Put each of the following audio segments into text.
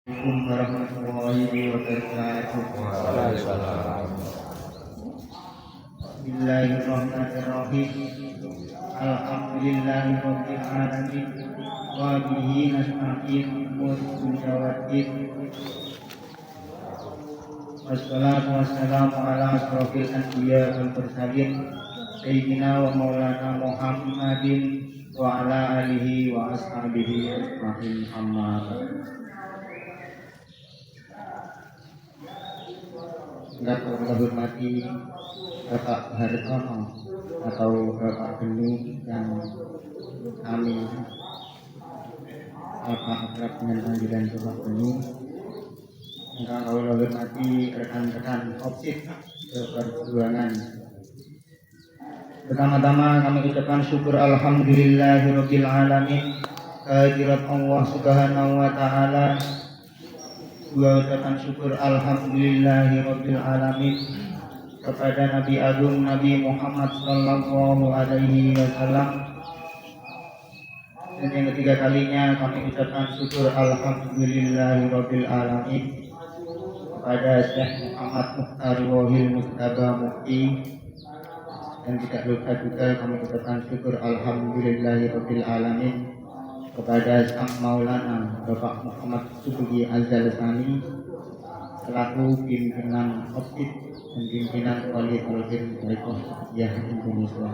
Assalamualaikum warahmatullahi wabarakatuh. Waalaikumsalam. Bismillahirrahmanirrahim. Alhamdulillahirabbil alamin. Wa bihi nasta'in umur dunya waddin. Wassalatu wassalamu ala asrofil anbiya wal mursalin sayyidina wa maulana Muhammadin wa ala alihi wa ashabihi ajma'in amma ba'du. Yang kami hormati Bapak Hartono atau Bapak Geni yang kami akrab dengan panggilan Bapak Geni. Yang kami hormati rekan-rekan OPSIP perjuangan. Pertama-tama kami ucapkan syukur alhamdulillahirabbil alamin kehadirat Allah Subhanahu wa taala. Gua ucapkan syukur alhamdulillahirabbil alamin kepada Nabi Agung Nabi Muhammad sallallahu alaihi wasallam. Dan yang ketiga kalinya kami ucapkan syukur alhamdulillahirabbil alamin kepada Syekh Muhammad Mukhtar Wahil Mustaba Mukti. Dan tidak lupa juga kami ucapkan syukur alhamdulillahirabbil alamin kepada Sang Maulana Bapak Muhammad Subhi Al-Jalsani selaku pimpinan OPSIP dan pimpinan Wali Talqin Tarekat Indonesia.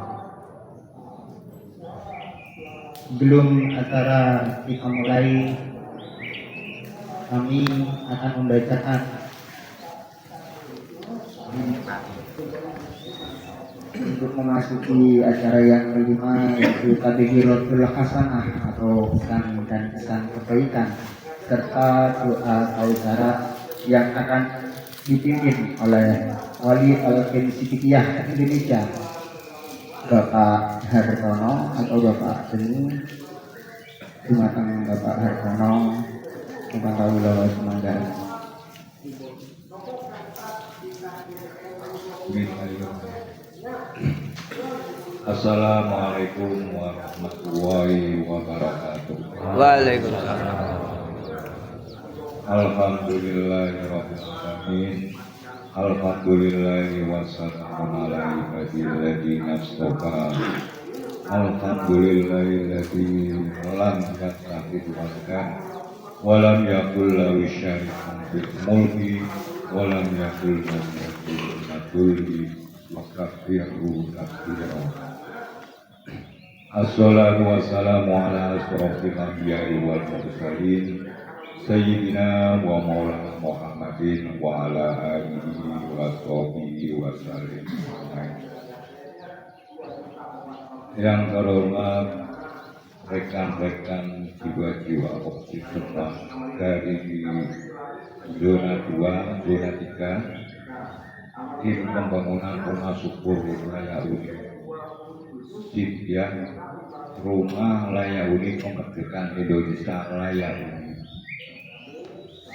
Sebelum acara kita mulai, kami akan membacakan untuk memasuki acara yang kelima, yaitu Tadhiratul Hasanah atau pesan dan kesan kebaikan serta doa saudara yang akan dipimpin oleh Wali Talqin Sidikiyah Indonesia Bapak Hartono atau Bapak Geni. Dumateng Bapak Hartono kita kawula sumangga. Assalamualaikum warahmatullahi wabarakatuh. Waalaikumsalam. Alhamdulillahirabbil alamin. Alhamdulillahi wassalamu ala ibadilladzina astafa. Alhamdulillahilladzi lam yattakhidh waladan wa lam yakul lahu syarikun fil mulki wa lam yakul lahu wa kabbirhu takbira. Assalatu wassalamu ala asrofil anbiya'i wal mursalin sayyidina wa maulana Muhammadin wa ala alihi wa sahbihi wa sallim. Yang terhormat rekan-rekan jiwa-jiwa OPSIP semua dari zona 2, zona 3, tim pembangunan rumah subur layak huni Sidikiyah rumah layak huni kemerdekaan Indonesia layak huni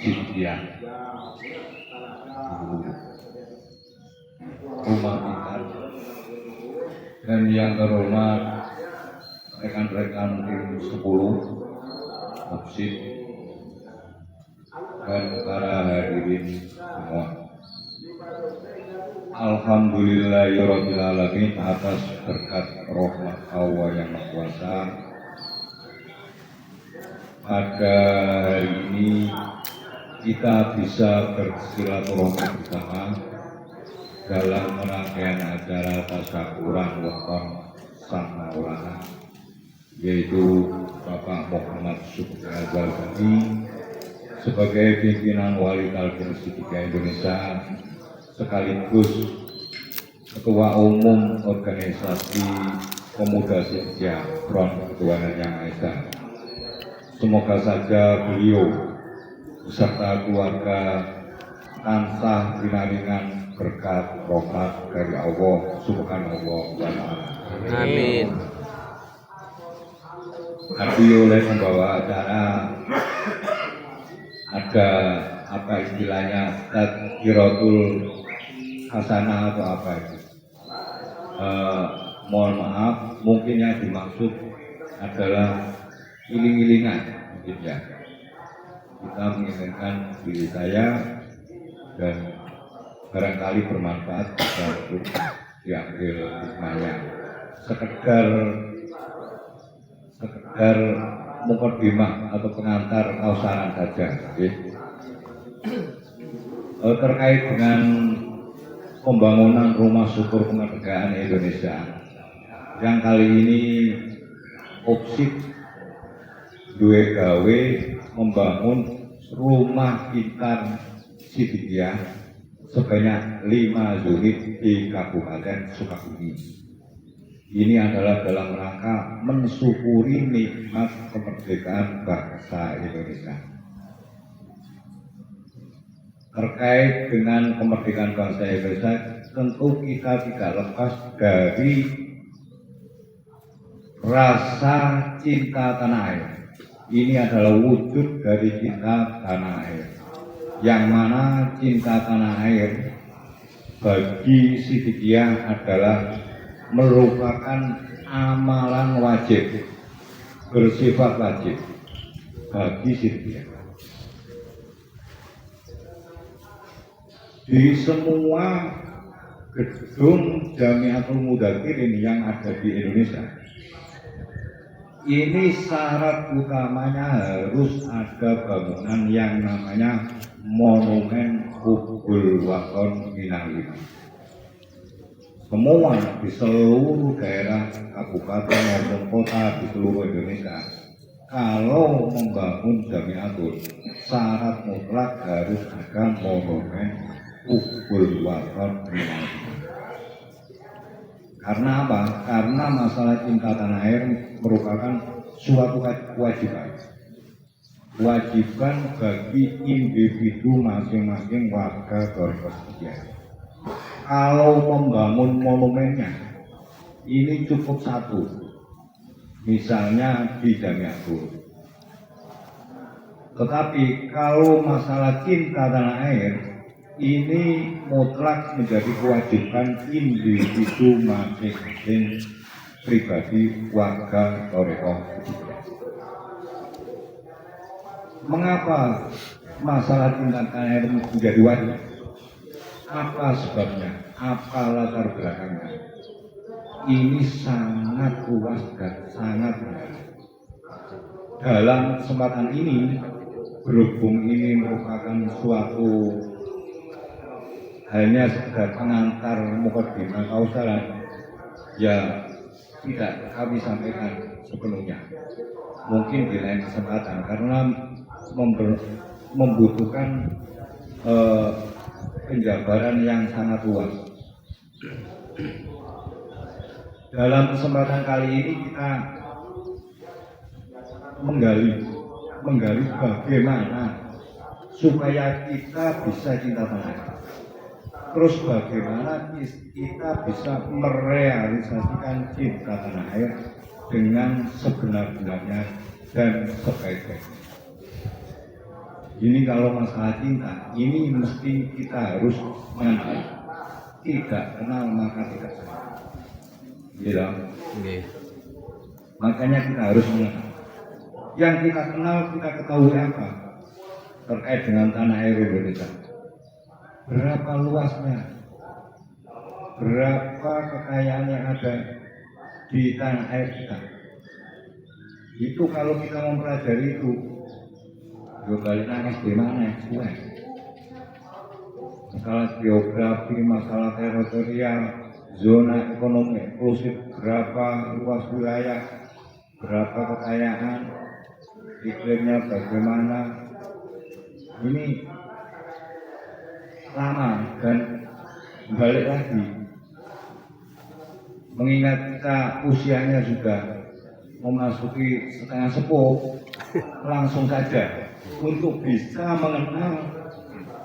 Sidikiyah rumah pintar. Dan yang terhormat rekan-rekan tim 10 OPSIP dan para hadirin semua. Alhamdulillahirabbil alamin atas berkat rahmat Allah yang Maha Kuasa. Pada hari ini kita bisa bersilaturahmi bersama dalam rangkaian acara tasyakuran weton Sang Maulana, yaitu Bapak Muhammad Subhi Al-Jalsani sebagai pimpinan Wali Talqin Sidikiyah Indonesia sekaligus Ketua Umum Organisasi Pemuda Sidikiyah Front Ketuhanan Yang Maha Esa. Semoga saja beliau beserta keluarga tansah pinaringan berkat rahmat dari Allah Subhanahu wa taala. Amin. Beliau membawa acara ada apa istilahnya Tadhiratul Hasanah atau apa itu? Mohon maaf, mungkin yang dimaksud adalah iling-ilingan mungkin ya. kita menginginkan diri saya dan barangkali bermanfaat bisa untuk diambil hikmahnya. Sekedar mukadimah atau pengantar kausaran saja. Terkait dengan pembangunan rumah syukur kemerdekaan Indonesia yang kali ini opsi duwe gawe membangun rumah pintar Sidikiyah sebanyak 5 unit di Kabupaten Sukabumi. Ini adalah dalam rangka mensyukuri nikmat kemerdekaan bangsa Indonesia. Terkait dengan kemerdekaan bangsa Indonesia, tentu kita tidak lepas dari rasa cinta tanah air. Ini adalah wujud dari cinta tanah air, yang mana cinta tanah air bagi Sidikiyah adalah merupakan amalan wajib, bersifat wajib bagi Sidikiyah. Di semua gedung Jamiatul Mudzakirin yang ada di Indonesia, ini syarat utamanya harus ada bangunan yang namanya Monumen Hubbul Waton Minal Iman. Semua di seluruh daerah kabupaten maupun kota di seluruh Indonesia, kalau membangun Jamiatul, syarat mutlak harus ada Monumen Hubbul Waton Minal Iman. Karena apa? Karena masalah cinta tanah air merupakan suatu kewajiban. Kewajiban bagi individu masing-masing warga Sidikiyah. Kalau membangun monumennya, ini cukup satu, misalnya di Jamiatul. Tetapi kalau masalah cinta tanah air, ini mutlak menjadi kewajiban individu masing-masing pribadi warga Torekoh. Mengapa masalah cinta tanah air menjadi wajib? Apa sebabnya? Apa latar belakangnya? Ini sangat luas dan sangat menarik. Dalam kesempatan ini, berhubung ini merupakan suatu hanya sekedar pengantar mukadimah kausaran, ya tidak kami sampaikan sepenuhnya. Mungkin di lain kesempatan karena membutuhkan penjabaran yang sangat luas. Dalam kesempatan kali ini kita menggali bagaimana supaya kita bisa cinta tanah air. Terus bagaimana kita bisa merealisasikan cinta tanah air dengan sebenar-benarnya dan sebaik-baiknya. Ini kalau masalah cinta, ini mesti kita harus mengenal. Tidak kenal maka tidak sayang. Gitu. Makanya kita harus mengenal. Yang kita kenal, kita ketahui apa terkait dengan tanah air Indonesia. Berapa luasnya, berapa kekayaan yang ada di tanah air kita. Itu kalau kita mempelajari itu, balik nangis di mana? Masalah geografi, masalah teritorial, zona ekonomi eksklusif, berapa luas wilayah, berapa kekayaan, iklimnya bagaimana. Ini lama dan balik lagi. Mengingat kita usianya sudah memasuki setengah sepuh, langsung saja untuk bisa mengenal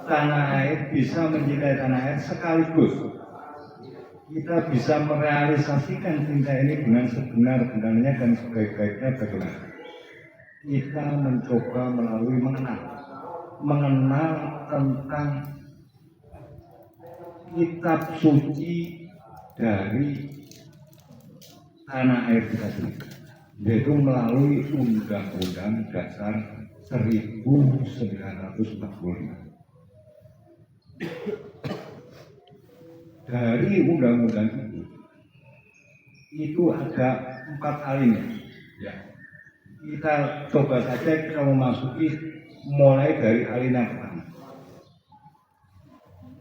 tanah air, bisa mencintai tanah air sekaligus kita bisa merealisasikan cinta ini dengan sebenar-benarnya dan sebaik-baiknya bagaimana. Kita mencoba melalui mengenal tentang kitab suci dari tanah air kita sendiri, yaitu melalui Undang-Undang Dasar 1945. Dari undang-undang itu ada 4 alinea. Ya. Kita coba saja kita memasuki mulai dari alinea pertama.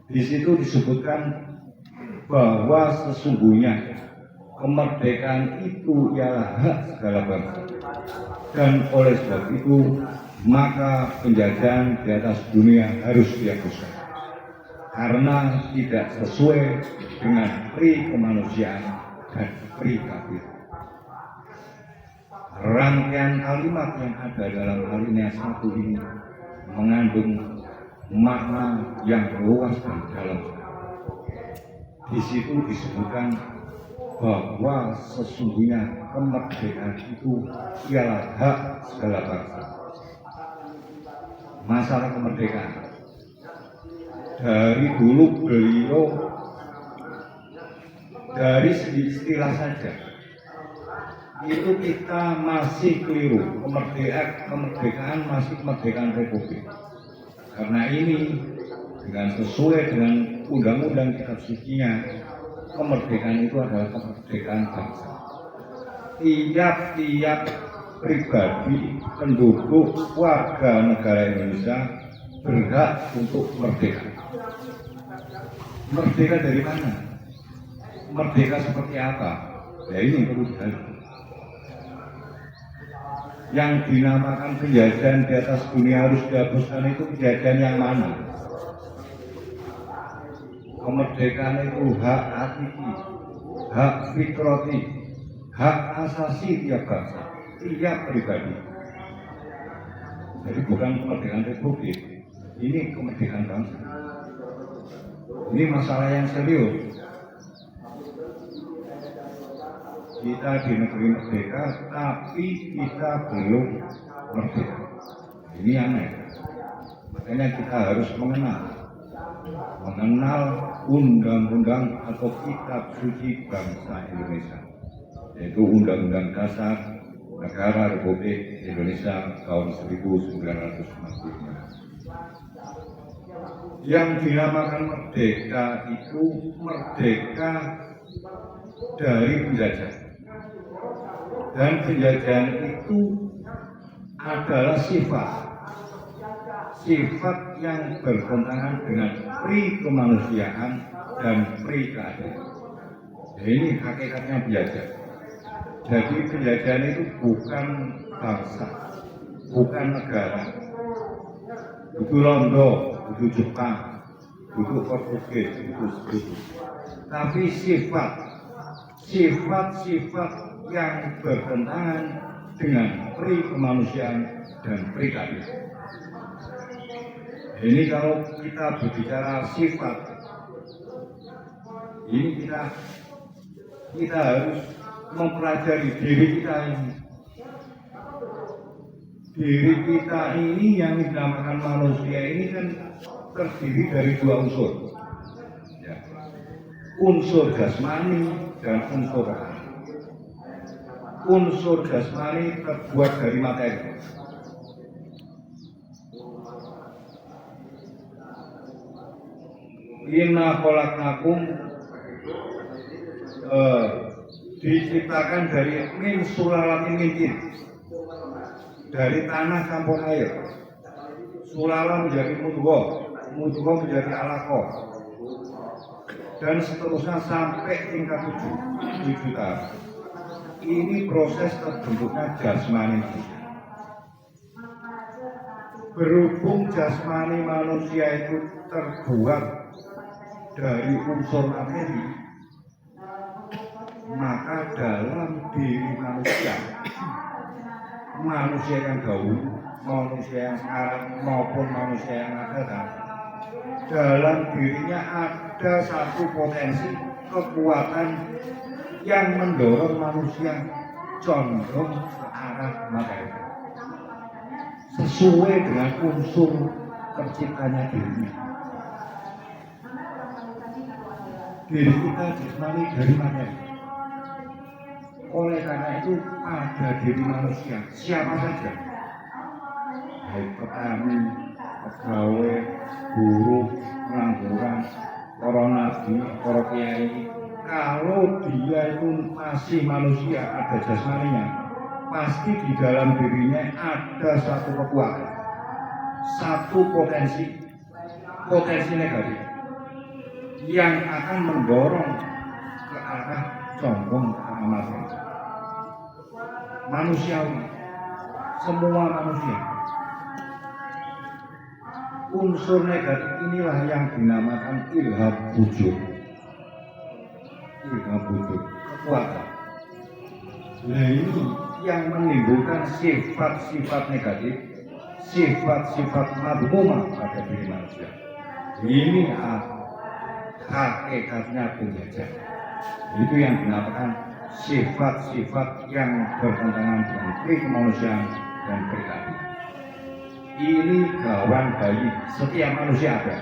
Di situ disebutkan bahwa sesungguhnya kemerdekaan itu ialah hak segala bangsa, dan oleh sebab itu maka penjajahan di atas dunia harus dihapuskan karena tidak sesuai dengan pri kemanusiaan dan pri keadilan. Rangkaian kalimat yang ada dalam alinea 1 ini mengandung makna yang luas dan dalam. Di situ disebutkan bahwa sesungguhnya kemerdekaan itu ialah hak segala bangsa. Masalah kemerdekaan dari dulu beliau dari segi istilah saja itu kita masih keliru. Kemerdekaan masih kemerdekaan republik. Karena ini dengan sesuai dengan undang-undang kitab sucinya, kemerdekaan itu adalah kemerdekaan bangsa. Tiap-tiap pribadi penduduk warga negara Indonesia berhak untuk merdeka. Merdeka dari mana? Merdeka seperti apa? Ya ini perlu dilihat. Yang dinamakan penjajahan di atas dunia harus dihapuskan itu penjajahan yang mana? Kemerdekaan itu hak hakiki, hak fitrati, hak asasi tiap bangsa, tiap pribadi. Jadi bukan kemerdekaan republik, ini kemerdekaan bangsa. Ini masalah yang serius. Kita di negeri merdeka, tapi kita belum merdeka. Ini aneh. Makanya kita harus mengenal undang-undang atau kitab suci bangsa Indonesia, yaitu Undang-Undang Dasar Negara Republik Indonesia tahun 1945. Yang dinamakan merdeka itu merdeka dari penjajah. Dan penjajahan itu adalah sifat yang bertentangan dengan pri kemanusiaan dan pri keadilan. Ini hakikatnya penjajah. Jadi penjajahan itu bukan bangsa, bukan negara. Itu Londo, itu Jepang, itu Portugis, itu sekutu. Tapi sifat yang bertentangan dengan pri kemanusiaan dan pri keadilan. Ini kalau kita berbicara sifat, ini kita harus mempelajari diri kita ini. Diri kita ini yang dinamakan manusia ini kan terdiri dari 2 unsur, ya. Unsur jasmani dan unsur rohani. Unsur jasmani terbuat dari materi. Inna khalaqnakum diciptakan dari min sulalatin min tin, dari tanah campur air. Sulala menjadi mudghah menjadi alaqah, dan seterusnya sampai tingkat 7 tahun. Ini proses terbentuknya jasmani manusia. Berhubung jasmani manusia itu terbuat dari unsur materi, maka dalam diri manusia yang dahulu, manusia yang sekarang maupun manusia yang akan datang, dalam dirinya ada satu potensi kekuatan yang mendorong manusia condong ke arah materi sesuai dengan unsur terciptanya dirinya. Diri kita jasmani dari materi. Oleh karena itu pada diri manusia siapa saja, baik petani, pegawai, buruh, pengangguran, para nabi, para kiai, kalau dia itu masih manusia, ada jasmaninya, pasti di dalam dirinya ada satu kekuatan, satu potensi negatif yang akan mendorong ke arah sombong, ke arah materi. Manusiawi, semua manusia. Unsur negatif inilah yang dinamakan ilham wujud. Ilham wujud, kekuatan. Nah ini yang menimbulkan sifat-sifat negatif, sifat-sifat madhumah pada diri manusia. Ini hakikatnya penjajah. Itu yang dinamakan sifat-sifat yang bertentangan dengan pri kemanusiaan dan perilaku. Ini gawang bayi setiap manusia ada.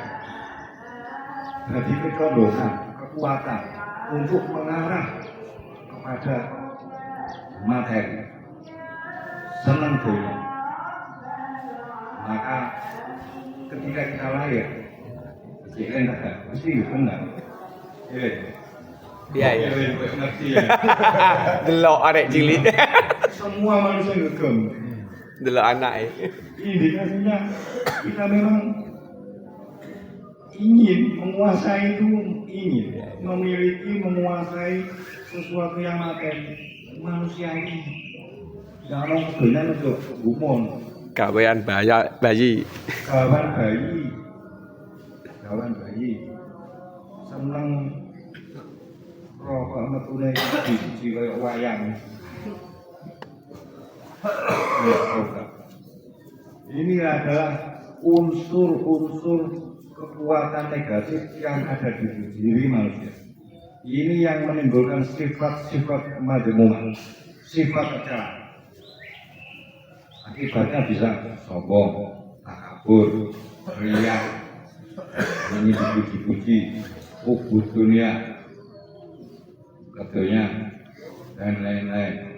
Jadi kekondongan, kekuatan untuk mengarah kepada materi, senang dunia. Maka ketika kita lahir, mesti benar. Iya. Ngerti ya. Delok arek cilik. Semua manusia gegem. Delok anak. Indikasinya kita memang ingin menguasai itu, ingin memiliki, menguasai sesuatu yang materi. Manusia ini jangan kebenaran untuk gumon. Gawean bayi. Kawan bayi seneng rokok metune biji kaya wayang. Ini adalah unsur-unsur kekuatan negatif yang ada di diri manusia. Ini yang menimbulkan sifat-sifat madhumah, sifat tercela. Akibatnya bisa sombong, takabur, riya, ini dipuji-puji, ubud dunia, kedunya, dan lain-lain.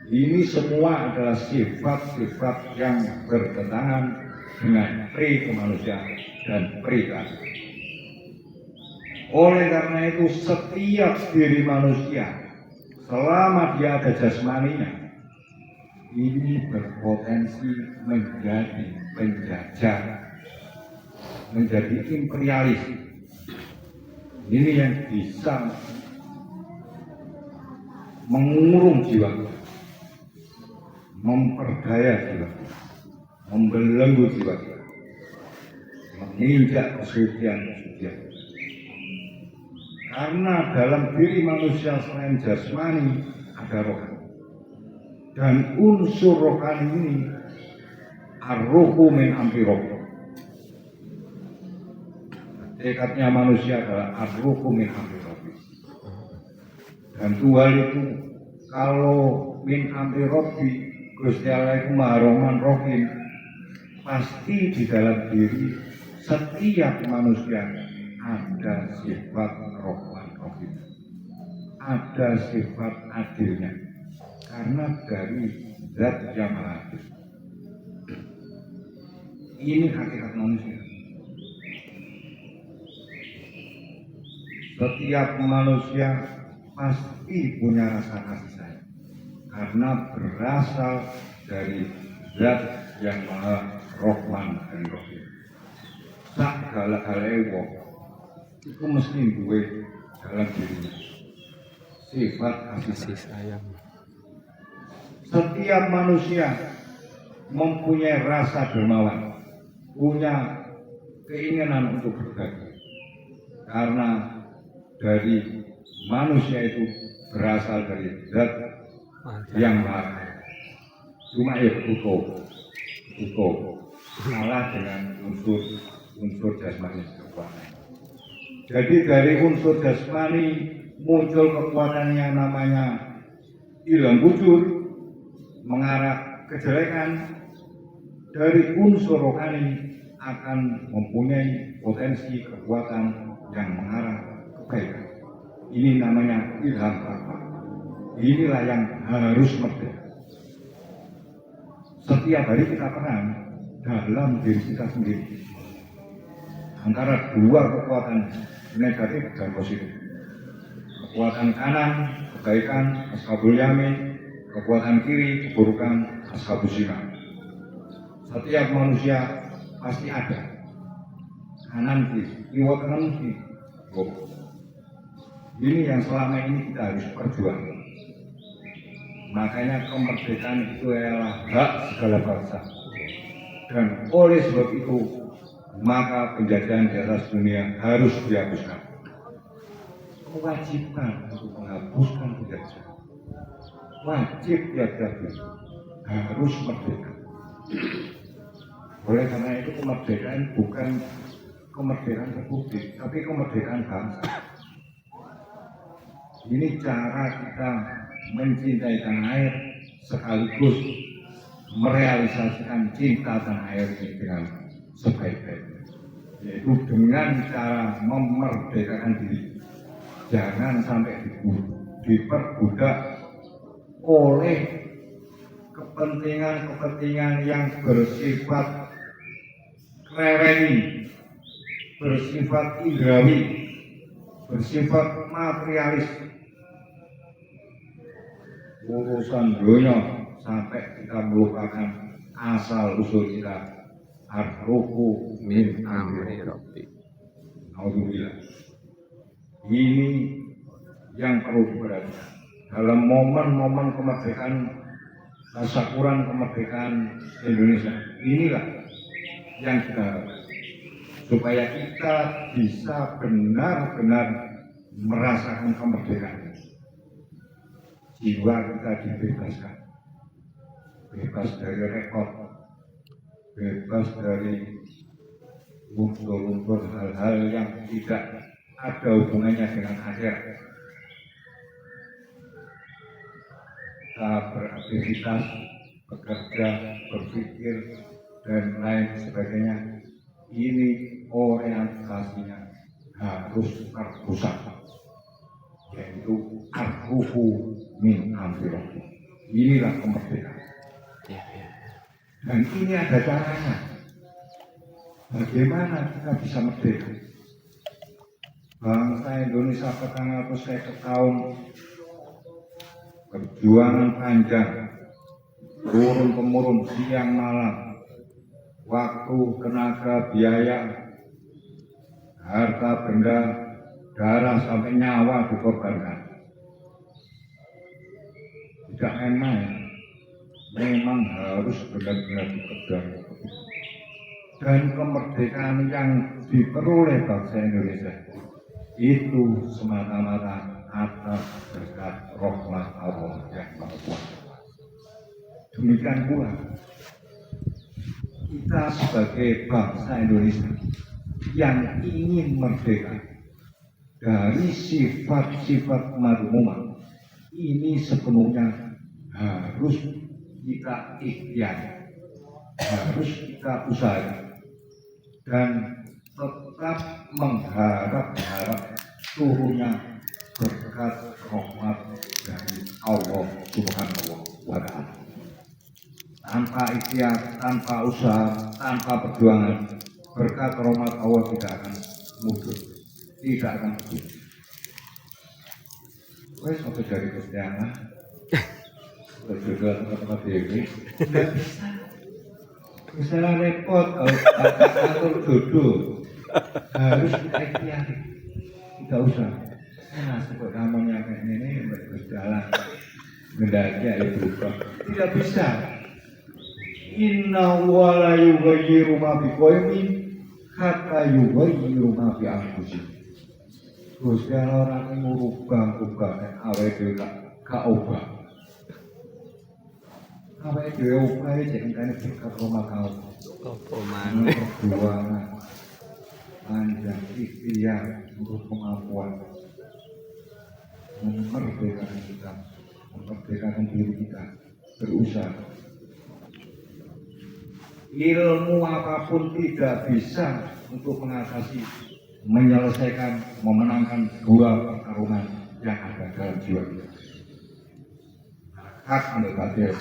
Ini semua adalah sifat-sifat yang bertentangan dengan pri kemanusiaan dan perilaku. Oleh karena itu setiap diri manusia selama dia ada jasmaninya ini berpotensi menjadi penjajah, menjadi imperialis. Ini yang bisa mengurung jiwa, memperdaya jiwa, membelenggu jiwa, menginjak kesucian-kesucian. Karena dalam diri manusia selain jasmani ada rohani. Dan unsur rohani ini ar-ruhu min amri roh. Tekadnya manusia adalah ar-ruhu min amri roh. Dan Tuhan itu kalau min amri robbi Gusti Allah itu Maha Rahman Rahim, pasti di dalam diri setiap manusia ada sifat Rahman Rahim, ada sifat adilnya, karena dari zat yang maha adil. Ini hakikat manusia. Setiap manusia pasti punya rasa kasih sayang, karena berasal dari zat yang maha Rahman dan Rahim. Segala-galanya wong itu mesti duwe dalam dirinya sifat kasih sayang. Setiap manusia mempunyai rasa dermawan, punya keinginan untuk berbagi, karena dari manusia itu berasal dari zat yang maha kaya. Cuma ya butuh kalah dengan unsur jasmani kekuatan. Jadi dari unsur jasmani muncul kekuatan yang namanya ilham wujud, mengarah kejelekan. Dari unsur rohani akan mempunyai potensi kekuatan yang mengarah kebaikan. Ini namanya ilham rahmat. Inilah yang harus merdeka. setiap hari kita perang dalam diri kita sendiri antara dua kekuatan negatif dan positif. Kekuatan kanan, kebaikan, ashabul yamin, kekuatan kiri, keburukan, ashabus shimal. Setiap manusia pasti ada kanan kiri, kiwa kanan kiri. Ini yang selama ini kita harus perjuangkan. Makanya kemerdekaan itu adalah hak segala bangsa. Dan oleh sebab itu, maka penjajahan di atas dunia harus dihapuskan. Kewajiban untuk menghapuskan penjajahan. Wajib tiap-tiap harus merdeka. Oleh karena itu kemerdekaan bukan kemerdekaan republik, tapi kemerdekaan bangsa. Ini cara kita mencintai tanah air sekaligus merealisasikan cinta tanah air ini dengan sebaik-baiknya, yaitu dengan cara memerdekakan diri. Jangan sampai diperbudak oleh kepentingan-kepentingan yang bersifat reweni, bersifat indrawi, bersifat materialis. Urusan dunia sampai kita melupakan asal usul kita. Ar-ruhu min amri rabbi. Alhamdulillah. Ini yang perlu diperhatikan dalam momen-momen kemerdekaan, tasakuran kemerdekaan Indonesia. Inilah yang kita harapkan supaya kita bisa benar-benar merasakan kemerdekaan. Jiwa kita dibebaskan, bebas dari rekod, bebas dari unsur-unsur hal-hal yang tidak ada hubungannya dengan akhirat. Kita beraktivitas, bekerja, berpikir, dan lain sebagainya. Ini orientasinya harus terpusat, yaitu ar-ruhu min amri rabbi. Inilah kemerdekaan. Dan ini ada caranya. Bagaimana kita bisa merdeka? Bangsa Indonesia petang 150 tahun perjuangan panjang, turun temurun, siang malam, waktu, tenaga, biaya, harta benda, darah sampai nyawa dikorbankan. Tidak main-main, memang harus benar-benar bekerja. Dan kemerdekaan yang diperoleh bangsa Indonesia itu semata-mata atas berkat rahmat Allah yang Maha Kuasa. Demikian pula kita sebagai bangsa Indonesia yang ingin merdeka dari sifat-sifat madhumah ini sepenuhnya harus kita ikhtiar, harus kita usahakan dan tetap mengharap turunnya berkat rahmat dari Allah Subhanahu wa Ta'ala. Tanpa ikhtiar, tanpa usaha, tanpa perjuangan, berkat rahmat Allah tidak akan muncul, tidak akan muncul. Wes sampai dari Kristiana, berjodoh tempat dewi, tidak bisa. Misalnya repot kalau atur jodoh, harus kita ikhtiar, tidak usah. Nah, sebut namanya kayak ini berjalan, mendaki ayo berubah, tidak bisa. Inna wala yughayyiru ma biqaumin hatta yughayyiru ma bi anfusihim. Gusti Allah ora ngubah-ubah nek awake dhewe gak ubah. Awake dhewe ubah iki jenenge berkat rumah kau. Apa maneh? Perjuangan panjang ikhtiar untuk pengakuan memerdekakan kita, memerdekakan diri kita, berusaha. Ilmu apapun tidak bisa untuk mengatasi, menyelesaikan, memenangkan dua pertarungan yang ada dalam jiwa kita. Hak ambil batil.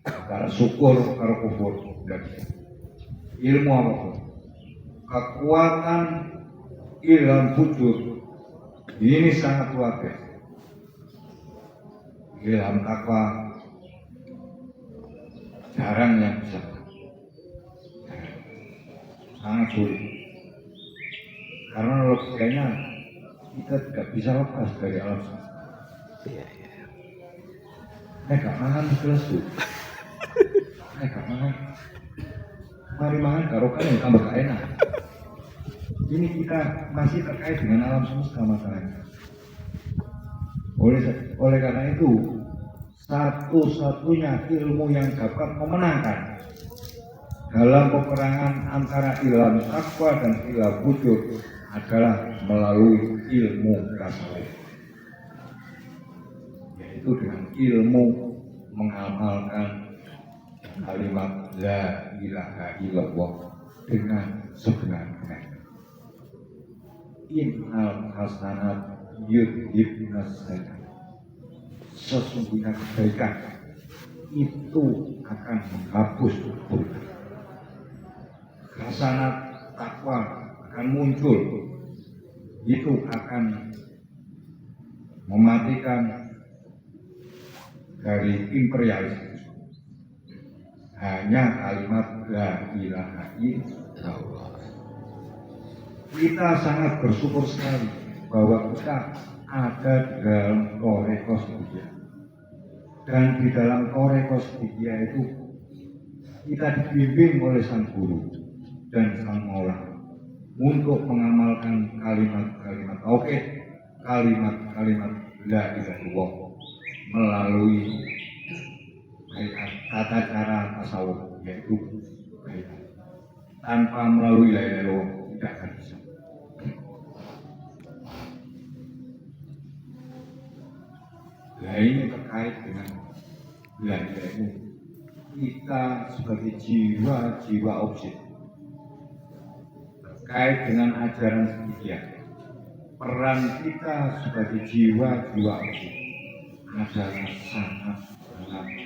antara syukur karo kufur. Dan ilmu apa? Kekuatan ilham wujud ini sangat luar biasa. Ilham takwa jarang yang bisa, sangat sulit. Karena logikanya kita tidak bisa lepas dari alam semesta. Iya. Gak makan terus tuh. Gak makan. Mari makan karokan yang tambah gak enak. Ini kita masih terkait dengan alam semesta masalahnya. Oleh karena itu, satu-satunya ilmu yang dapat memenangkan dalam peperangan antara ilham takwa dan ilham wujud adalah melalui ilmu tasawuf, yaitu dengan ilmu mengamalkan kalimat la ilaha illallah dengan sebenar-benarnya. Innal hasanat yudhibnas sayyi'at. Sesungguhnya kebaikan itu akan menghapus keburukan. Hasanat takwa akan muncul, itu akan mematikan dari imperialisme. Hanya kalimat la ilaha illallah. Kita sangat bersyukur sekali bahwa kita ada di dalam Toreko Sidikiyah. Dan di dalam Toreko Sidikiyah itu kita dibimbing oleh sang guru dan sang maula untuk mengamalkan kalimat-kalimat tauhid, kalimat-kalimat la ilaha illallah melalui tata cara tasawuf, yaitu tanpa melalui la ilaha illallah tidak akan bisa. Nah, ini terkait dengan la ilaha illallah. Kita sebagai jiwa-jiwa objek terkait dengan ajaran Sidikiyah, peran kita sebagai jiwa-jiwa objek adalah sangat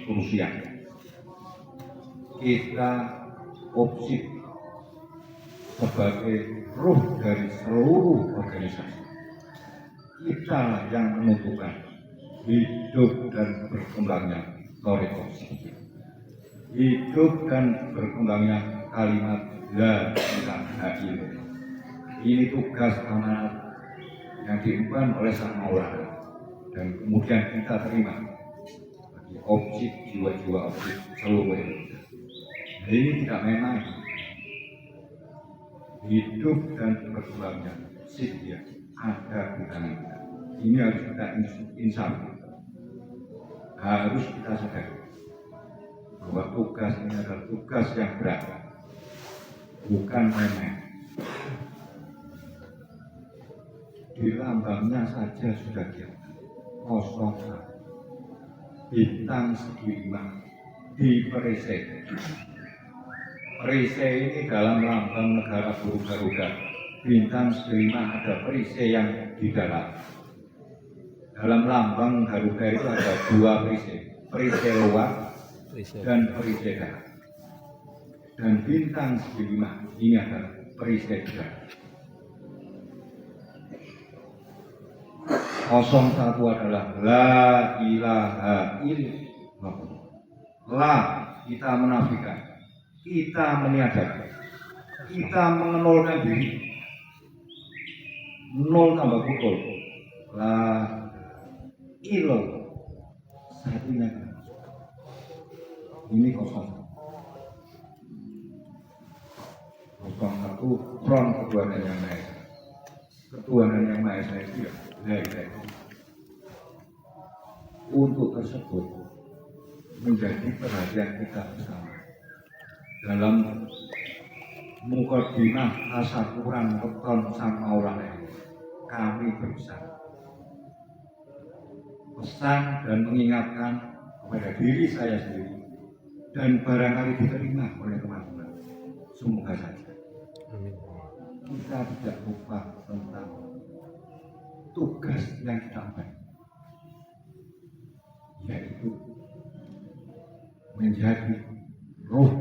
krusial. Kita objek sebagai ruh dari seluruh organisasi. Kita yang menentukan hidup dan berkembangnya Toreko Sidikiyah, hidup dan berkembangnya kalimat la ilaha illallah. Ini tugas amanat yang diemban oleh sang maulana dan kemudian kita terima bagi objek jiwa-jiwa objek seluruh Indonesia. Ini tidak main-main. Hidup dan berkembangnya Sidikiyah ada di tangan kita. Ini harus kita insaf, harus kita sadari bahwa tugas ini adalah tugas yang berat, bukan main-main. Di lambangnya saja sudah kelihatan kosong, bintang segi 5 di perisai. Perisai ini dalam lambang negara burung Garuda, bintang segi 5 ada perisai yang di dalam. Dalam lambang Garuda itu ada 2 perisai, perisai luar dan perisai dalam. Dan bintang segi 5 ini adalah perisai dalam. 01 adalah la ilaha illallah. La, kita menafikan, kita meniadakan, kita mengenolkan diri. 0 tambah pukul. La illallah. Satunya ini 01. 01 front ketuhanan yang Maha Esa. Ketuhanan yang Maha Esa itu ya la ilaha illallah. Untuk tersebut menjadi perhatian kita bersama dalam mukadimah tasakuran weton sang maulana. Kami berusaha pesan dan mengingatkan kepada diri saya sendiri dan barangkali diterima oleh teman-teman. Semoga saja kita tidak lupa tentang tugas yang kita ambil, yaitu menjadi roh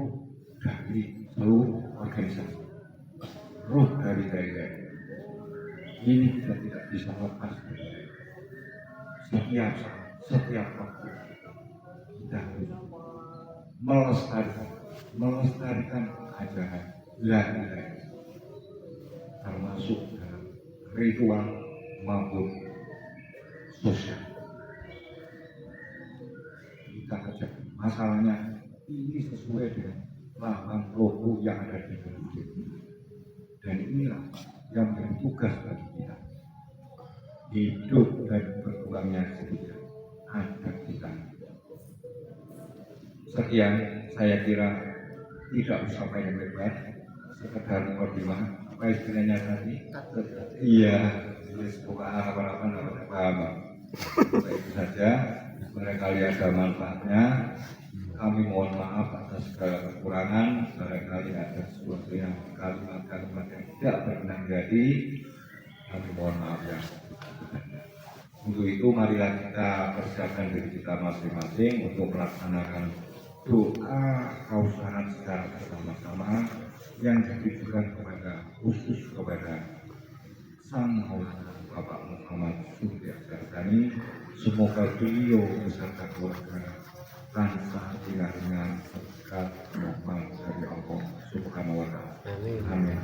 dari seluruh organisasi, roh dari daerah. Ini kita tidak bisa lepas dari setiap saat, setiap waktu kita harus melestarikan ajaran la ilaha illallah, termasuk dalam ritual maupun sosial. Kita kerja. Masalahnya ini sesuai dengan 80 yang ada di Indonesia. Dan inilah yang menjadi tugas bagi kita. Hidup dan berkembangnya setia agar kita. Sekian, saya kira tidak usah banyak lebar, sekedar mukadimah. Apa istilahnya tadi? Iya, semoga harapan dapat paham. Itu saja. Barangkali ada manfaatnya. Kami mohon maaf atas segala kekurangan. Barangkali ada sesuatu yang kalimat-kalimat yang tidak berkenan di hati. Kami mohon maaf ya. Untuk itu marilah kita persiapkan diri kita masing-masing untuk melaksanakan doa kausahan secara bersama-sama yang ditujukan khusus kepada Sang Maulana Bapak Muhammad Surya Syartani. Semoga beliau beserta keluarga lancar ringan berkat rahmat dari Allah Subhanahu wa Ta'ala. Amin.